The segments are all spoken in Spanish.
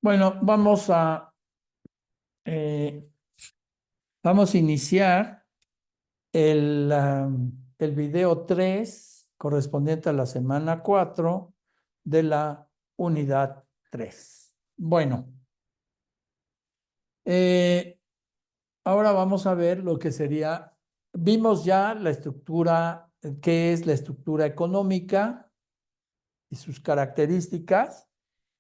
Bueno, eh, vamos a iniciar el video 3 correspondiente a la semana 4 de la unidad 3. Bueno, eh, ahora vamos a ver lo que sería, vimos ya la estructura, qué es la estructura económica y sus características,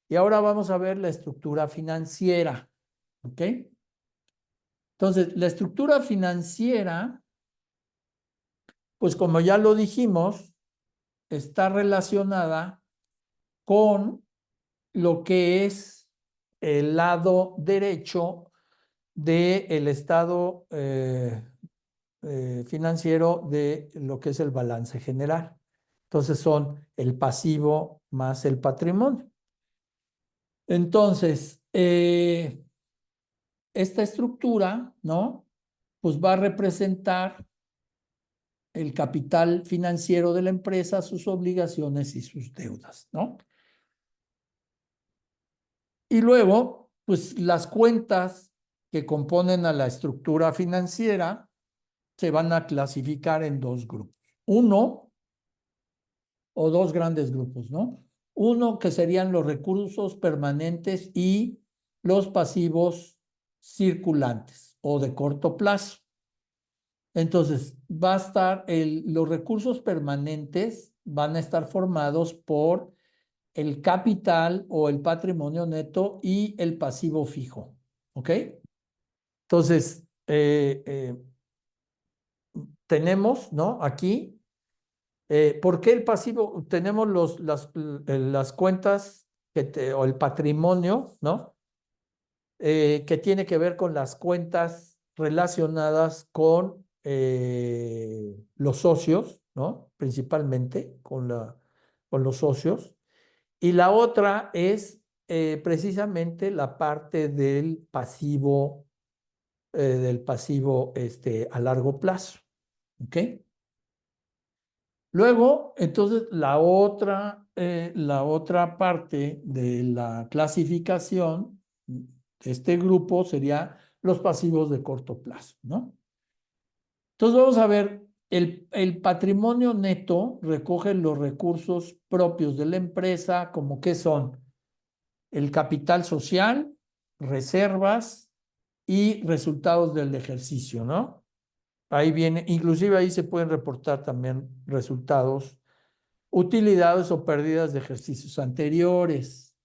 y ahora vamos a ver la estructura financiera, ¿ok? Entonces, la estructura financiera, pues como ya lo dijimos, está relacionada con lo que es el lado derecho del estado financiero de lo que es el balance general. Entonces son el pasivo más el patrimonio. Entonces, esta estructura, ¿no? Pues va a representar el capital financiero de la empresa, sus obligaciones y sus deudas, ¿no? Y luego, pues las cuentas que componen a la estructura financiera se van a clasificar en dos grupos. Uno o dos grandes grupos, ¿no? Uno que serían los recursos permanentes y los pasivos circulantes o de corto plazo. Entonces, va a estar los recursos permanentes van a estar formados por el capital o el patrimonio neto y el pasivo fijo. ¿Ok? Entonces, tenemos, ¿no? Aquí, ¿por qué el pasivo? Tenemos las cuentas o el patrimonio, ¿no? Que tiene que ver con las cuentas relacionadas con los socios, ¿no? Principalmente con los socios. Y la otra es precisamente la parte del pasivo a largo plazo. ¿Ok? Luego, entonces, la otra parte de la clasificación de este grupo sería los pasivos de corto plazo, ¿no? Entonces, vamos a ver, el patrimonio neto recoge los recursos propios de la empresa, como que son el capital social, reservas y resultados del ejercicio, ¿no? Ahí viene, inclusive ahí se pueden reportar también resultados, utilidades o pérdidas de ejercicios anteriores.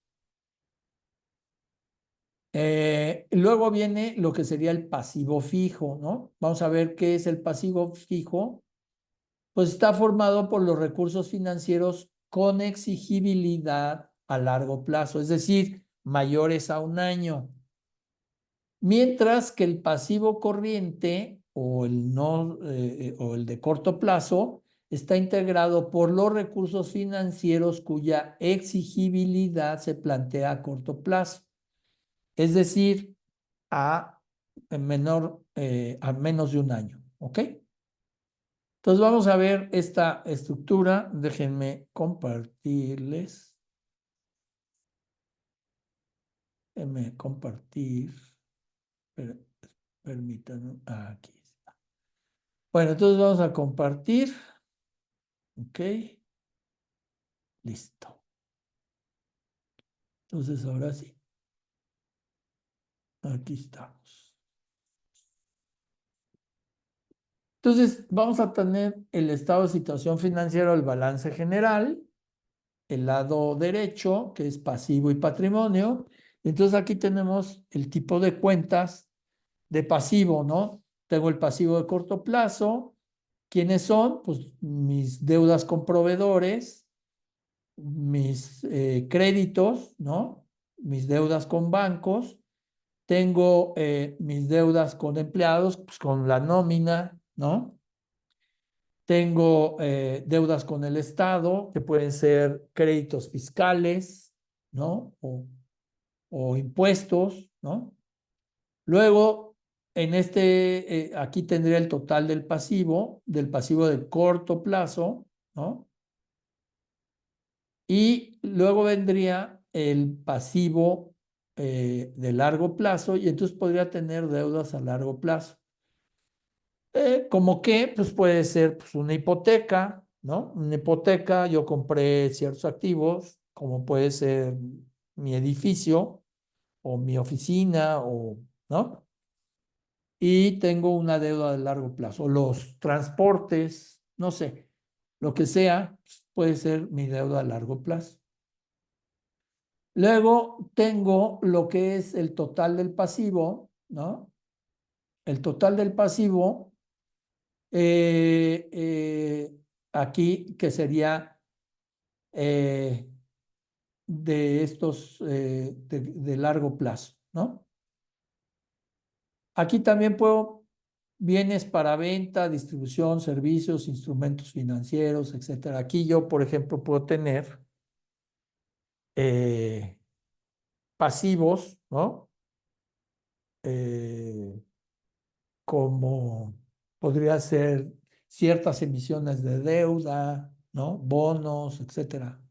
Luego viene lo que sería el pasivo fijo, ¿no? Vamos a ver qué es el pasivo fijo. Pues está formado por los recursos financieros con exigibilidad a largo plazo, es decir, mayores a un año. Mientras que el pasivo corriente o el, no, o el de corto plazo está integrado por los recursos financieros cuya exigibilidad se plantea a corto plazo, es decir, a, a menos de un año. ¿Ok? Entonces vamos a ver esta estructura. Déjenme compartirles. Déjenme compartir. Permítanme. Aquí está. Bueno, entonces vamos a compartir. Ok. Listo. Entonces ahora sí. Aquí estamos. Entonces vamos a tener el estado de situación financiera, el balance general, el lado derecho, que es pasivo y patrimonio. Entonces aquí tenemos el tipo de cuentas de pasivo, ¿no? Tengo el pasivo de corto plazo. ¿Quiénes son? Pues mis deudas con proveedores, mis créditos, ¿no? Mis deudas con bancos. Tengo mis deudas con empleados, pues con la nómina, ¿no? Tengo deudas con el Estado, que pueden ser créditos fiscales, ¿no? O impuestos, ¿no? Luego, aquí tendría el total del pasivo de corto plazo, ¿no? Y luego vendría el pasivo de largo plazo y entonces podría tener deudas a largo plazo. ¿Cómo qué? Pues puede ser pues, una hipoteca, ¿no? Una hipoteca, yo compré ciertos activos, como puede ser mi edificio o mi oficina, o, ¿no? Y tengo una deuda de largo plazo, o los transportes, no sé, lo que sea, pues, puede ser mi deuda a largo plazo. Luego tengo lo que es el total del pasivo, ¿no? El total del pasivo, eh, eh, aquí que sería eh, de estos de largo plazo, ¿no? Aquí también puedo bienes para venta, distribución, servicios, instrumentos financieros, etcétera. Aquí yo, por ejemplo, puedo tener eh, pasivos, ¿no? Eh, como podría ser ciertas emisiones de deuda, ¿no? Bonos, etcétera,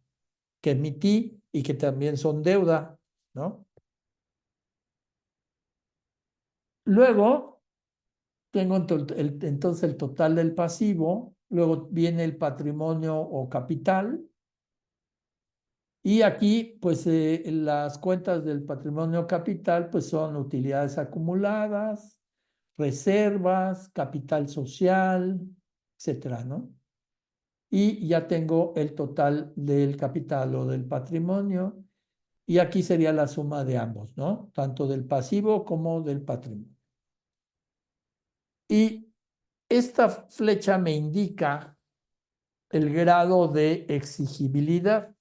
que emití y que también son deuda, ¿no? Luego tengo entonces el total del pasivo, luego viene el patrimonio o capital, y aquí pues las cuentas del patrimonio capital pues son utilidades acumuladas, reservas, capital social, etcétera, ¿no? Y ya tengo el total del capital o del patrimonio, y aquí sería la suma de ambos, ¿no? Tanto del pasivo como del patrimonio. Y esta flecha me indica el grado de exigibilidad.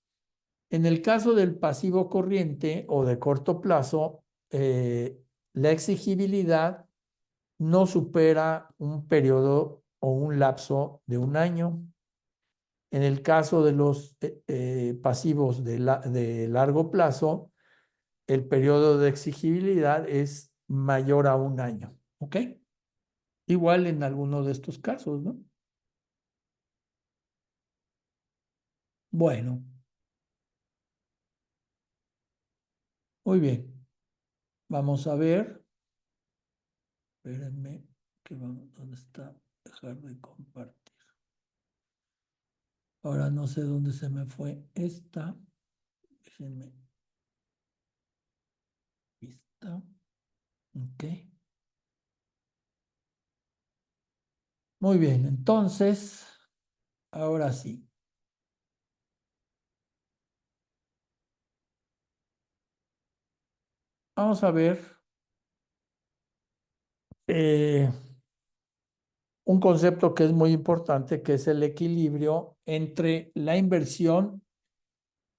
En el caso del pasivo corriente o de corto plazo, la exigibilidad no supera un periodo o un lapso de un año. En el caso de los pasivos de largo plazo, el periodo de exigibilidad es mayor a un año. ¿Ok? Igual en alguno de estos casos, ¿no? Bueno, muy bien. Vamos a ver. Espérenme, que vamos, ¿dónde está? Dejar de compartir. Ahora no sé dónde se me fue esta. Déjenme. Vista. Ok. Muy bien, entonces, ahora sí. Vamos a ver eh, un concepto que es muy importante, que es el equilibrio entre la inversión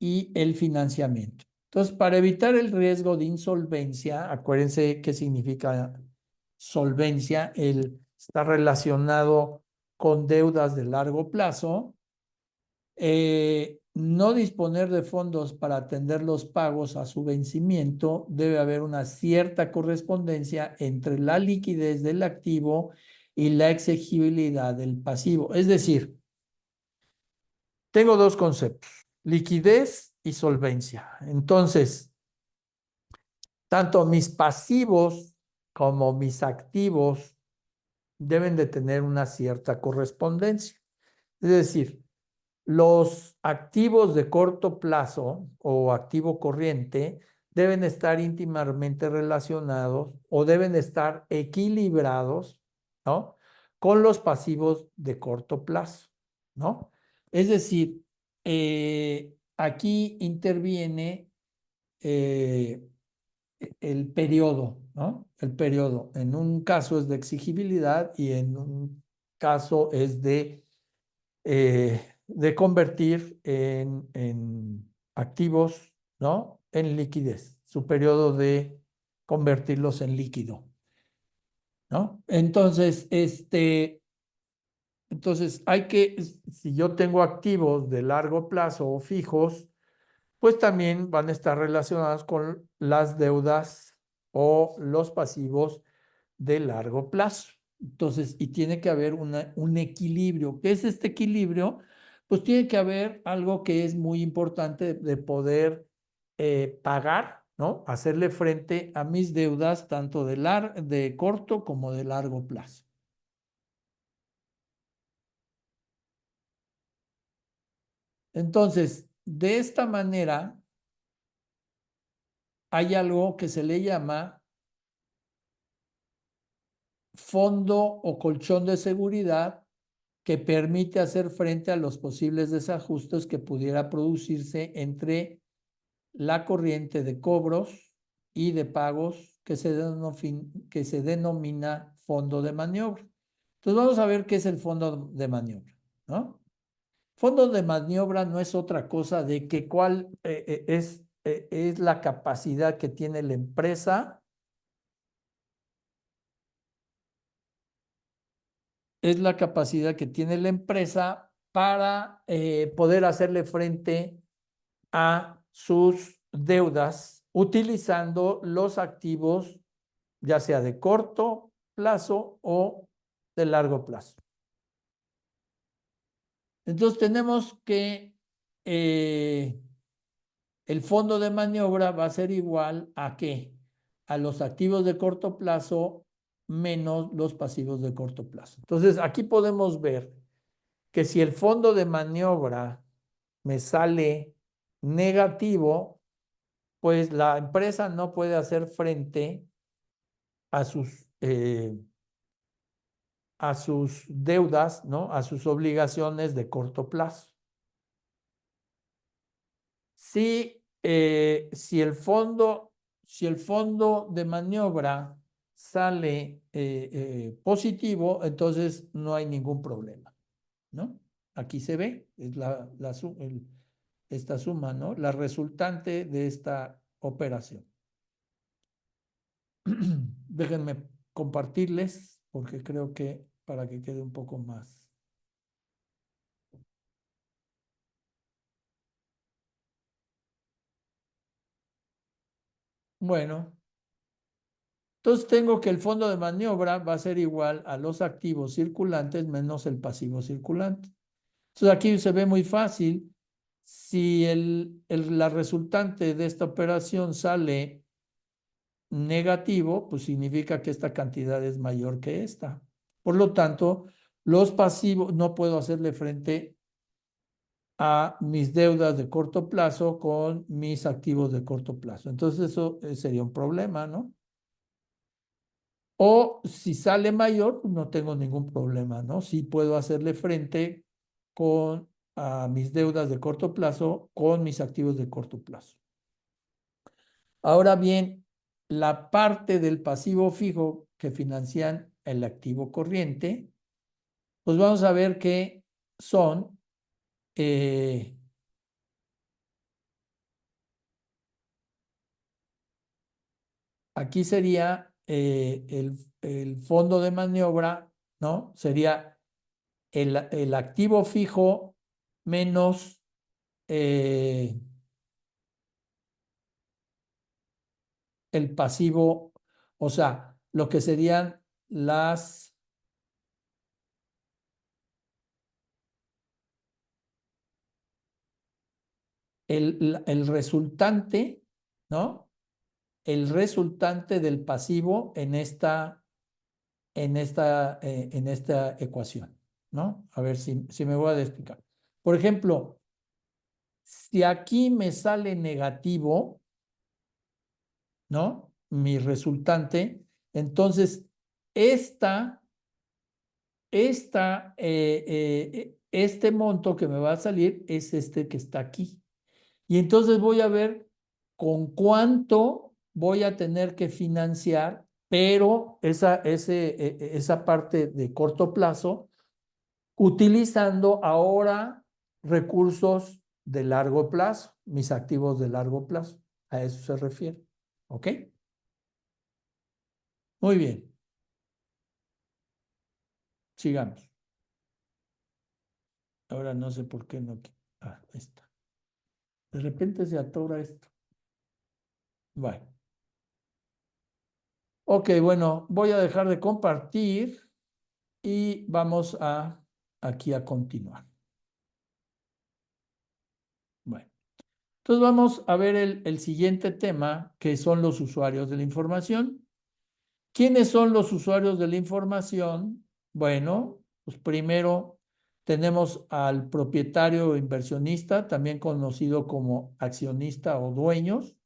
y el financiamiento. Entonces, para evitar el riesgo de insolvencia, acuérdense qué significa solvencia, está relacionado con deudas de largo plazo, no disponer de fondos para atender los pagos a su vencimiento, debe haber una cierta correspondencia entre la liquidez del activo y la exigibilidad del pasivo. Es decir, tengo dos conceptos, liquidez y solvencia. Entonces, tanto mis pasivos como mis activos deben de tener una cierta correspondencia. Es decir, los activos de corto plazo o activo corriente deben estar íntimamente relacionados o deben estar equilibrados, ¿no? Con los pasivos de corto plazo, ¿no? Es decir, aquí interviene eh, el periodo, ¿no? El periodo. En un caso es de exigibilidad y en un caso es de convertir en activos, ¿no? En liquidez, su periodo de convertirlos en líquido, ¿no? Entonces hay que, si yo tengo activos de largo plazo o fijos, pues también van a estar relacionados con las deudas o los pasivos de largo plazo. Entonces, y tiene que haber un equilibrio. ¿Qué es este equilibrio? Pues tiene que haber algo que es muy importante de poder pagar, ¿no? Hacerle frente a mis deudas tanto de corto como de largo plazo. Entonces, de esta manera, hay algo que se le llama fondo o colchón de seguridad que permite hacer frente a los posibles desajustes que pudiera producirse entre la corriente de cobros y de pagos que se denomina fondo de maniobra. Entonces vamos a ver qué es el fondo de maniobra, ¿no? Fondo de maniobra no es otra cosa de que cuál es la capacidad que tiene la empresa, es la capacidad que tiene la empresa para poder hacerle frente a sus deudas utilizando los activos, ya sea de corto plazo o de largo plazo. Entonces tenemos que el fondo de maniobra va a ser igual a ¿qué? A los activos de corto plazo menos los pasivos de corto plazo. Entonces aquí podemos ver que si el fondo de maniobra me sale negativo, pues la empresa no puede hacer frente a a sus deudas, ¿no? A sus obligaciones de corto plazo. Si el fondo de maniobra sale positivo, entonces no hay ningún problema, ¿no? Aquí se ve, es esta suma, ¿no? La resultante de esta operación. Déjenme compartirles porque creo que para que quede un poco más. Bueno, entonces tengo que el fondo de maniobra va a ser igual a los activos circulantes menos el pasivo circulante. Entonces aquí se ve muy fácil. Si la resultante de esta operación sale negativo, pues significa que esta cantidad es mayor que esta. Por lo tanto, los pasivos no puedo hacerle frente a mis deudas de corto plazo con mis activos de corto plazo. Entonces eso sería un problema, ¿no? O si sale mayor, pues no tengo ningún problema, ¿no? Sí puedo hacerle frente con a mis deudas de corto plazo con mis activos de corto plazo. Ahora bien, la parte del pasivo fijo que financian el activo corriente, pues vamos a ver que son aquí sería el fondo de maniobra, ¿no? Sería el activo fijo menos el pasivo, o sea, lo que serían el resultante, ¿no? El resultante del pasivo en esta ecuación, ¿no? A ver si me voy a explicar. Por ejemplo, si aquí me sale negativo, ¿no? Mi resultante, entonces esta, este monto que me va a salir es este que está aquí. Y entonces voy a ver con cuánto voy a tener que financiar, pero esa parte de corto plazo, utilizando ahora recursos de largo plazo, mis activos de largo plazo. A eso se refiere. ¿Ok? Muy bien, sigamos. Ahora no sé por qué no. Ah, ahí está. De repente se atora esto. Bueno. Ok, bueno, voy a dejar de compartir y vamos aquí a continuar. Bueno. Entonces vamos a ver el siguiente tema, que son los usuarios de la información. ¿Quiénes son los usuarios de la información? Bueno, pues primero tenemos al propietario o inversionista, también conocido como accionista o dueños.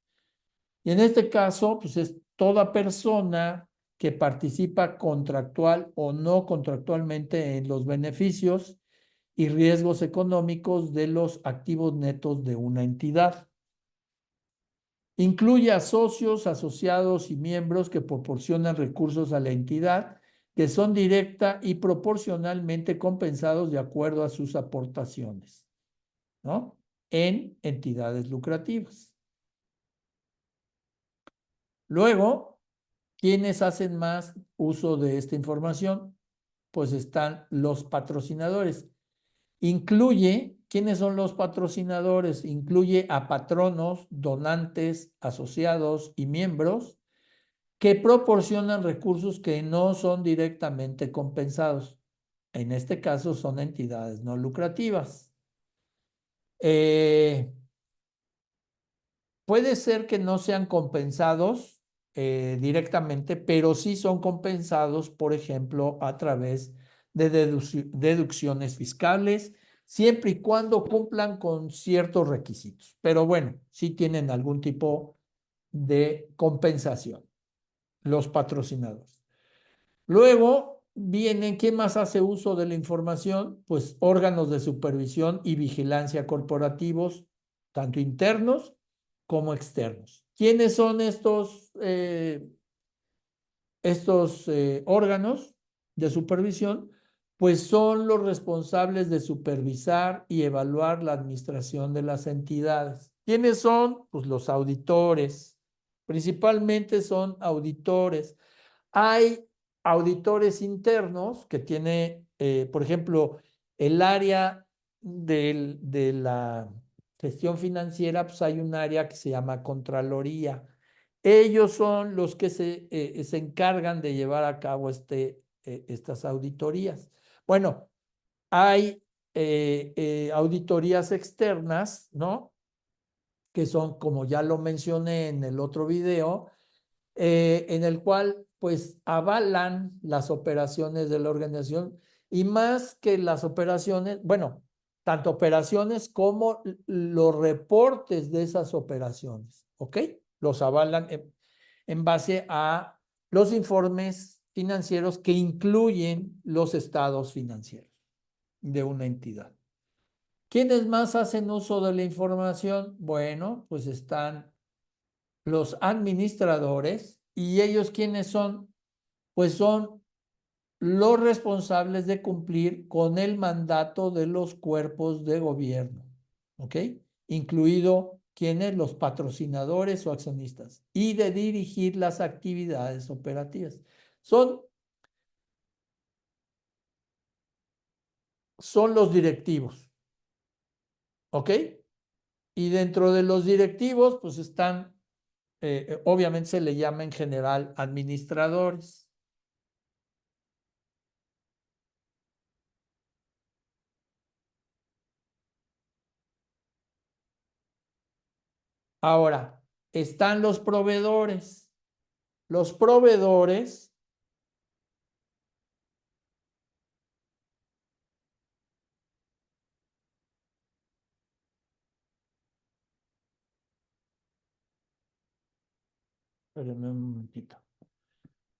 Y en este caso, pues es toda persona que participa contractual o no contractualmente en los beneficios y riesgos económicos de los activos netos de una entidad. Incluye a socios, asociados y miembros que proporcionan recursos a la entidad que son directa y proporcionalmente compensados de acuerdo a sus aportaciones, ¿no? En entidades lucrativas. Luego, ¿quiénes hacen más uso de esta información? Pues están los patrocinadores. Incluye, ¿quiénes son los patrocinadores? Incluye a patronos, donantes, asociados y miembros que proporcionan recursos que no son directamente compensados. En este caso son entidades no lucrativas. Eh, Puede ser que no sean compensados directamente, pero sí son compensados, por ejemplo, a través de deducciones fiscales, siempre y cuando cumplan con ciertos requisitos. Pero bueno, sí tienen algún tipo de compensación, los patrocinadores. Luego vienen, ¿quién más hace uso de la información? Pues órganos de supervisión y vigilancia corporativos, tanto internos como externos. ¿Quiénes son estos órganos de supervisión? Pues son los responsables de supervisar y evaluar la administración de las entidades. ¿Quiénes son? Pues los auditores. Principalmente son auditores. Hay auditores internos que tiene, por ejemplo, el área de la gestión financiera, pues hay un área que se llama Contraloría. Ellos son los que se encargan de llevar a cabo estas auditorías. Bueno, hay auditorías externas, ¿no? Que son, como ya lo mencioné en el otro video, en el cual pues avalan las operaciones de la organización y más que las operaciones, bueno, tanto operaciones como los reportes de esas operaciones, ¿ok? Los avalan en base a los informes financieros que incluyen los estados financieros de una entidad. ¿Quiénes más hacen uso de la información? Bueno, pues están los administradores. ¿Y ellos quiénes son? Pues son los responsables de cumplir con el mandato de los cuerpos de gobierno, ¿ok? Incluido quienes, los patrocinadores o accionistas, y de dirigir las actividades operativas. Son los directivos, ¿ok? Y dentro de los directivos, pues están, obviamente se le llama en general administradores. Ahora, están los proveedores. Los proveedores, espérenme un momentito.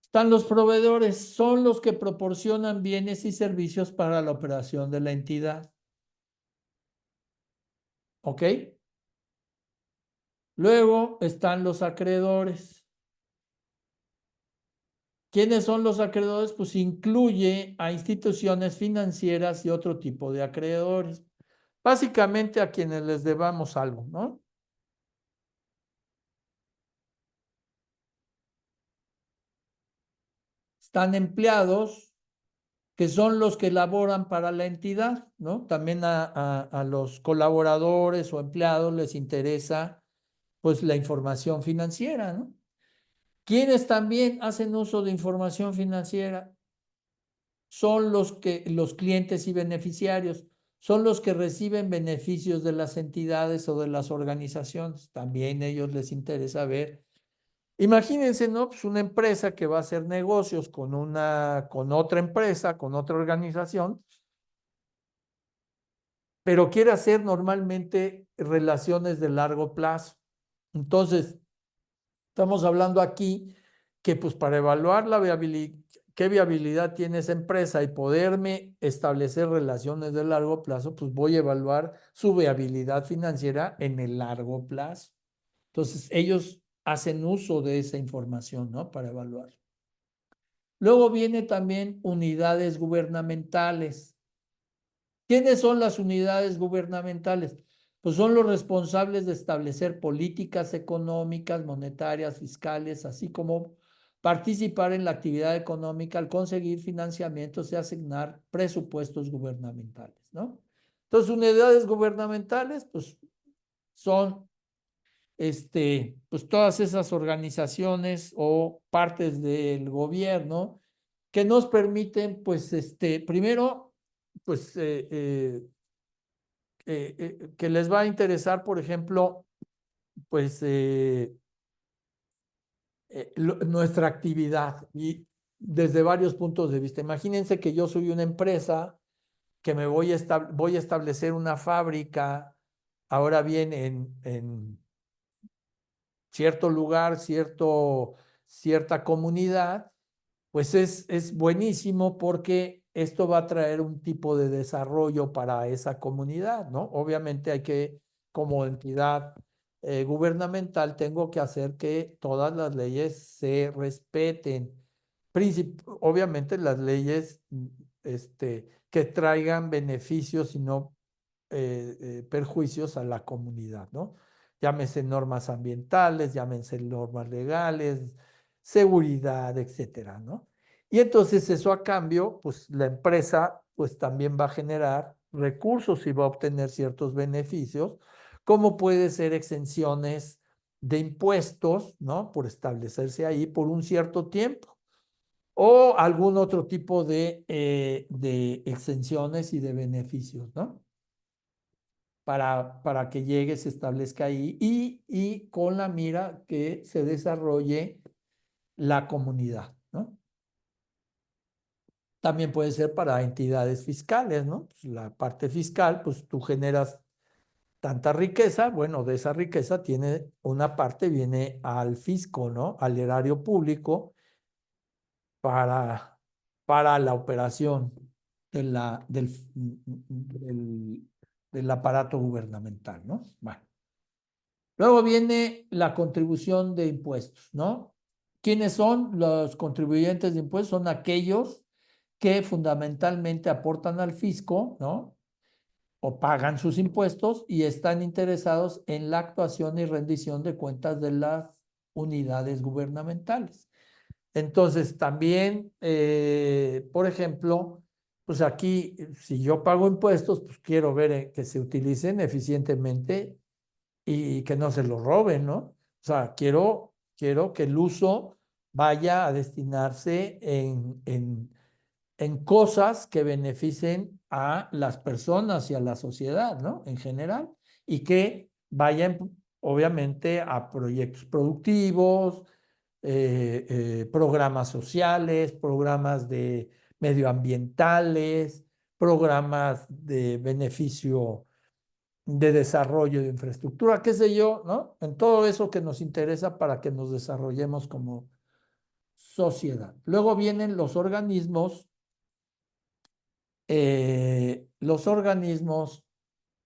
Están los proveedores, son los que proporcionan bienes y servicios para la operación de la entidad. ¿Ok? Luego están los acreedores. ¿Quiénes son los acreedores? Pues incluye a instituciones financieras y otro tipo de acreedores. Básicamente a quienes les debamos algo, ¿no? Están empleados, que son los que laboran para la entidad, ¿no? También a los colaboradores o empleados les interesa, pues, la información financiera, ¿no? ¿Quiénes también hacen uso de información financiera? Son los clientes y beneficiarios. son los que reciben beneficios de las entidades o de las organizaciones. También a ellos les interesa ver. Imagínense, ¿no? Pues una empresa que va a hacer negocios con otra empresa, con otra organización, pero quiere hacer normalmente relaciones de largo plazo. Entonces, estamos hablando aquí que pues para evaluar la viabilidad, qué viabilidad tiene esa empresa y poderme establecer relaciones de largo plazo, pues voy a evaluar su viabilidad financiera en el largo plazo. Entonces, ellos hacen uso de esa información, ¿no? Para evaluar. Luego viene también unidades gubernamentales. ¿Quiénes son las unidades gubernamentales? Pues son los responsables de establecer políticas económicas, monetarias, fiscales, así como participar en la actividad económica al conseguir financiamientos y asignar presupuestos gubernamentales, ¿no? Entonces, unidades gubernamentales, pues son pues todas esas organizaciones o partes del gobierno que nos permiten, pues, primero, pues, que les va a interesar, por ejemplo, pues, nuestra actividad y desde varios puntos de vista. Imagínense que yo soy una empresa que me voy a establecer una fábrica, ahora bien, en cierto lugar, cierta comunidad, pues es buenísimo porque esto va a traer un tipo de desarrollo para esa comunidad, ¿no? Obviamente hay que, como entidad gubernamental, tengo que hacer que todas las leyes se respeten. Obviamente las leyes que traigan beneficios y no perjuicios a la comunidad, ¿no? Llámese normas ambientales, llámense normas legales, seguridad, etcétera, ¿no? Y entonces eso a cambio, pues la empresa pues también va a generar recursos y va a obtener ciertos beneficios, como puede ser exenciones de impuestos, ¿no? Por establecerse ahí por un cierto tiempo o algún otro tipo de exenciones y de beneficios, ¿no? Para que llegue, se establezca ahí y con la mira que se desarrolle la comunidad, ¿no? También puede ser para entidades fiscales, ¿no? Pues la parte fiscal, pues tú generas tanta riqueza, bueno, de esa riqueza tiene una parte, viene al fisco, ¿no? Al erario público para, para la operación de del aparato gubernamental, ¿no? Bueno. Luego viene la contribución de impuestos, ¿no? ¿Quiénes son los contribuyentes de impuestos? Son aquellos que fundamentalmente aportan al fisco, ¿no? O pagan sus impuestos y están interesados en la actuación y rendición de cuentas de las unidades gubernamentales. Entonces, también, por ejemplo, pues aquí, si yo pago impuestos, pues quiero ver que se utilicen eficientemente y que no se lo roben, ¿no? O sea, quiero que el uso vaya a destinarse en cosas que beneficien a las personas y a la sociedad, ¿no? En general, y que vayan, obviamente, a proyectos productivos, programas sociales, programas de medioambientales, programas de beneficio de desarrollo de infraestructura, qué sé yo, ¿no? En todo eso que nos interesa para que nos desarrollemos como sociedad. Luego vienen los organismos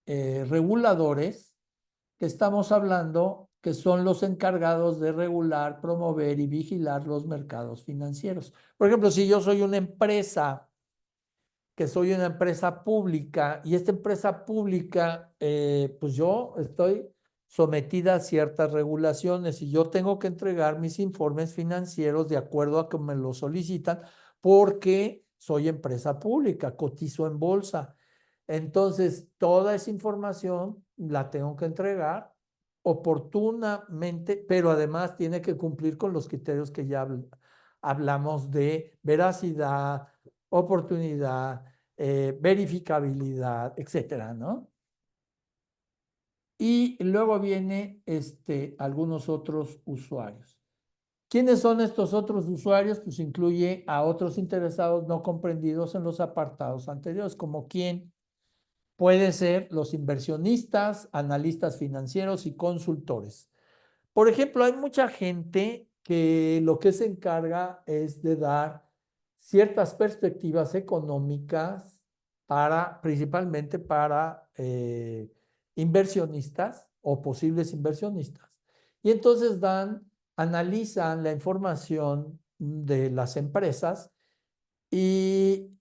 reguladores que estamos hablando, que son los encargados de regular, promover y vigilar los mercados financieros. Por ejemplo, si yo soy una empresa que soy una empresa pública y esta empresa pública, pues yo estoy sometida a ciertas regulaciones y yo tengo que entregar mis informes financieros de acuerdo a que me lo solicitan porque soy empresa pública, cotizo en bolsa. Entonces, toda esa información la tengo que entregar oportunamente, pero además tiene que cumplir con los criterios que ya hablamos de veracidad, oportunidad, verificabilidad, etcétera, ¿no? Y luego viene algunos otros usuarios. ¿Quiénes son estos otros usuarios? Pues incluye a otros interesados no comprendidos en los apartados anteriores, como quién puede ser los inversionistas, analistas financieros y consultores. Por ejemplo, hay mucha gente que lo que se encarga es de dar ciertas perspectivas económicas principalmente para inversionistas o posibles inversionistas. Y entonces analizan la información de las empresas y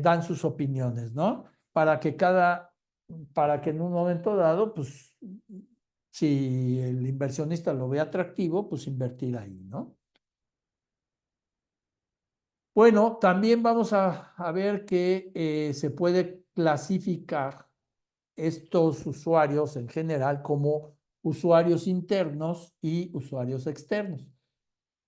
dan sus opiniones, ¿no? Para que en un momento dado, pues, si el inversionista lo ve atractivo, pues invertir ahí, ¿no? Bueno, también vamos a ver que se puede clasificar estos usuarios en general como usuarios internos y usuarios externos.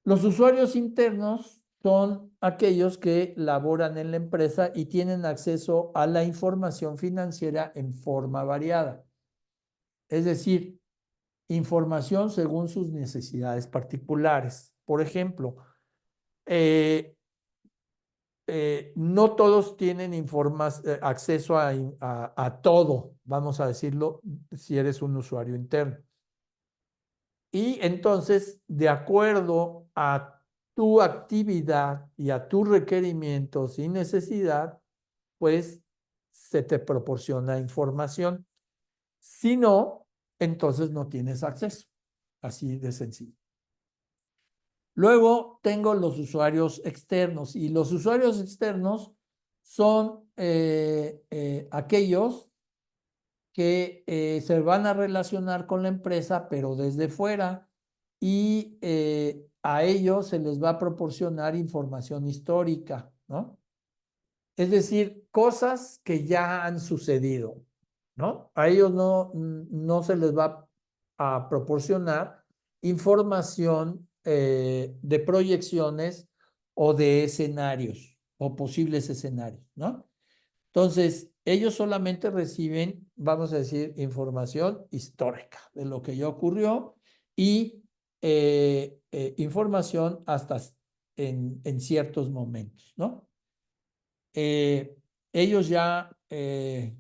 Los usuarios internos son aquellos que laboran en la empresa y tienen acceso a la información financiera en forma variada. Es decir, información según sus necesidades particulares. Por ejemplo, eh, no todos tienen acceso a todo, vamos a decirlo, si eres un usuario interno. Y entonces, de acuerdo a tu actividad y a tus requerimientos y necesidad, pues se te proporciona información. Si no, entonces no tienes acceso. Así de sencillo. Luego tengo los usuarios externos y los usuarios externos son aquellos que se van a relacionar con la empresa, pero desde fuera, y a ellos se les va a proporcionar información histórica, ¿no? Es decir, cosas que ya han sucedido, ¿no? A ellos no se les va a proporcionar información de proyecciones o de escenarios o posibles escenarios, ¿no? Entonces, ellos solamente reciben, vamos a decir, información histórica de lo que ya ocurrió y información hasta en ciertos momentos, ¿no? Eh, ellos ya, eh,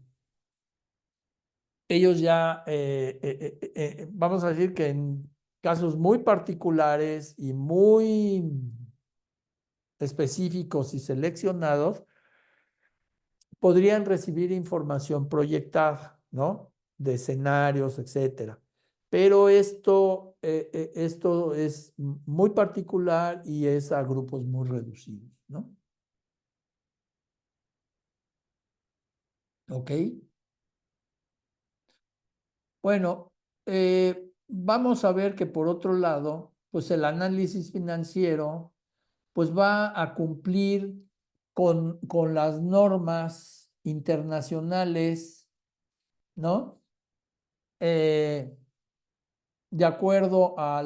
vamos a decir que en casos muy particulares y muy específicos y seleccionados, podrían recibir información proyectada, ¿no? De escenarios, etcétera. Pero esto es muy particular y es a grupos muy reducidos, ¿no? ¿Ok? Bueno, vamos a ver que por otro lado, pues el análisis financiero, pues va a cumplir con las normas internacionales, ¿no? Eh, de acuerdo a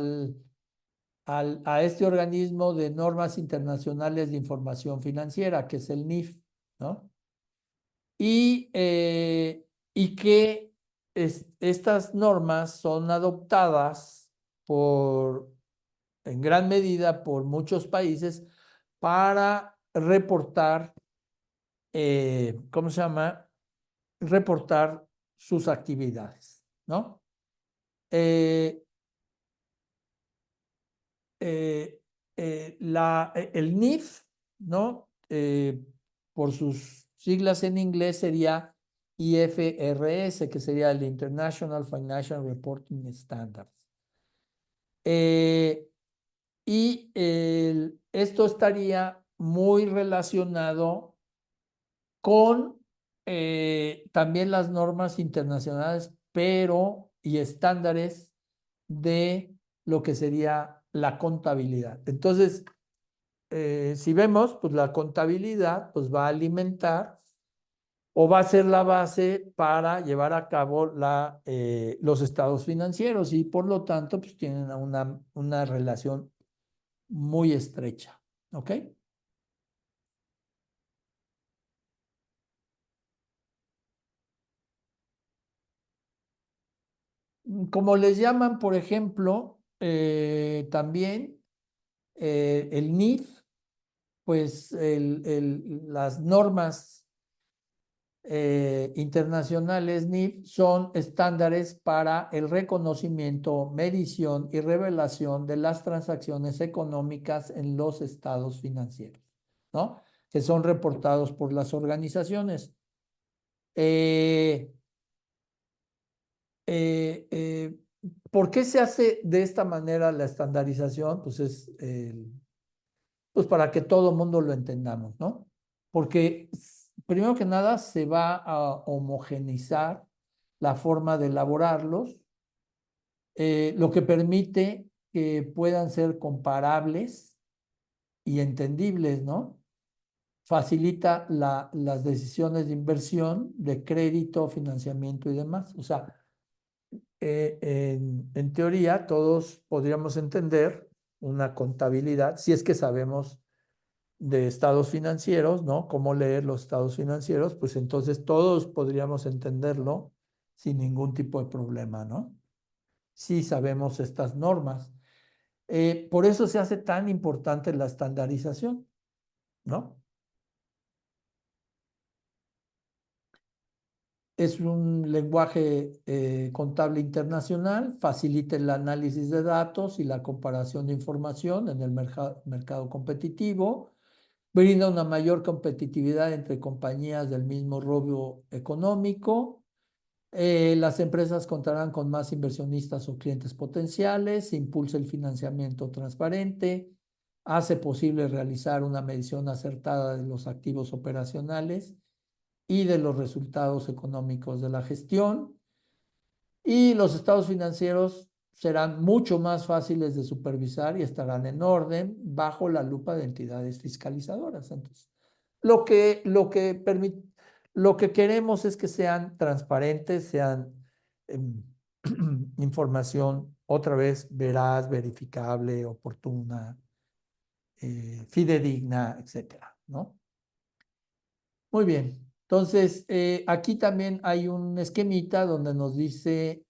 este organismo de normas internacionales de información financiera, que es el NIF, ¿no? Y que estas normas son adoptadas en gran medida por muchos países para reportar, ¿cómo se llama? Reportar sus actividades, ¿no? Eh, eh, el NIF, ¿no? Por sus siglas en inglés sería IFRS, que sería el International Financial Reporting Standards. Esto estaría muy relacionado con también las normas internacionales, pero y estándares de lo que sería la contabilidad. Entonces, si vemos, pues la contabilidad pues va a alimentar o va a ser la base para llevar a cabo los estados financieros y por lo tanto pues tienen una relación muy estrecha. ¿Ok? Como les llaman, por ejemplo, también el NIF, pues las normas internacionales NIF son estándares para el reconocimiento, medición y revelación de las transacciones económicas en los estados financieros, ¿no? Que son reportados por las organizaciones. Eh, eh, eh, ¿Por qué se hace de esta manera la estandarización? Pues es pues para que todo el mundo lo entendamos, ¿no? Porque primero que nada se va a homogeneizar la forma de elaborarlos, lo que permite que puedan ser comparables y entendibles, ¿no? Facilita las decisiones de inversión, de crédito, financiamiento y demás. O sea, en teoría todos podríamos entender una contabilidad si es que sabemos de estados financieros, ¿no? Cómo leer los estados financieros, pues entonces todos podríamos entenderlo sin ningún tipo de problema, ¿no? Si sabemos estas normas. Por eso se hace tan importante la estandarización, ¿no? Es un lenguaje contable internacional, facilita el análisis de datos y la comparación de información en el mercado competitivo, brinda una mayor competitividad entre compañías del mismo rubro económico. Las empresas contarán con más inversionistas o clientes potenciales, impulsa el financiamiento transparente, hace posible realizar una medición acertada de los activos operacionales y de los resultados económicos de la gestión. Y los estados financieros serán mucho más fáciles de supervisar y estarán en orden bajo la lupa de entidades fiscalizadoras. Entonces, lo que, lo que, lo que queremos es que sean transparentes, sean em, información otra vez veraz, verificable, oportuna, fidedigna, etcétera, ¿no? Muy bien. Entonces, aquí también hay un esquemita donde nos dice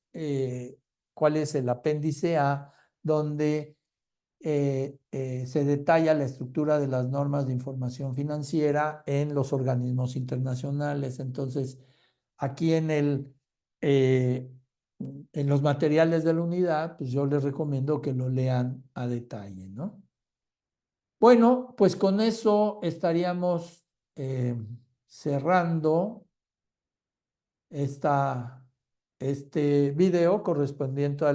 cuál es el apéndice A, donde se detalla la estructura de las normas de información financiera en los organismos internacionales. Entonces, aquí eh, en los materiales de la unidad, pues yo les recomiendo que lo lean a detalle, ¿no? Bueno, pues con eso estaríamos cerrando esta, este video correspondiente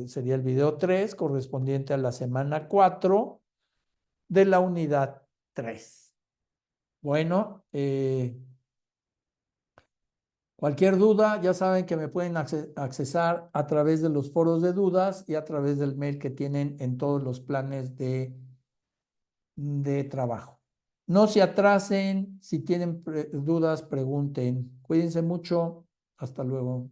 sería el video 3 correspondiente a la semana 4 de la unidad 3. Bueno, cualquier duda, ya saben que me pueden accesar a través de los foros de dudas y a través del mail que tienen en todos los planes de trabajo. No se atrasen, si tienen dudas, pregunten. Cuídense mucho. Hasta luego.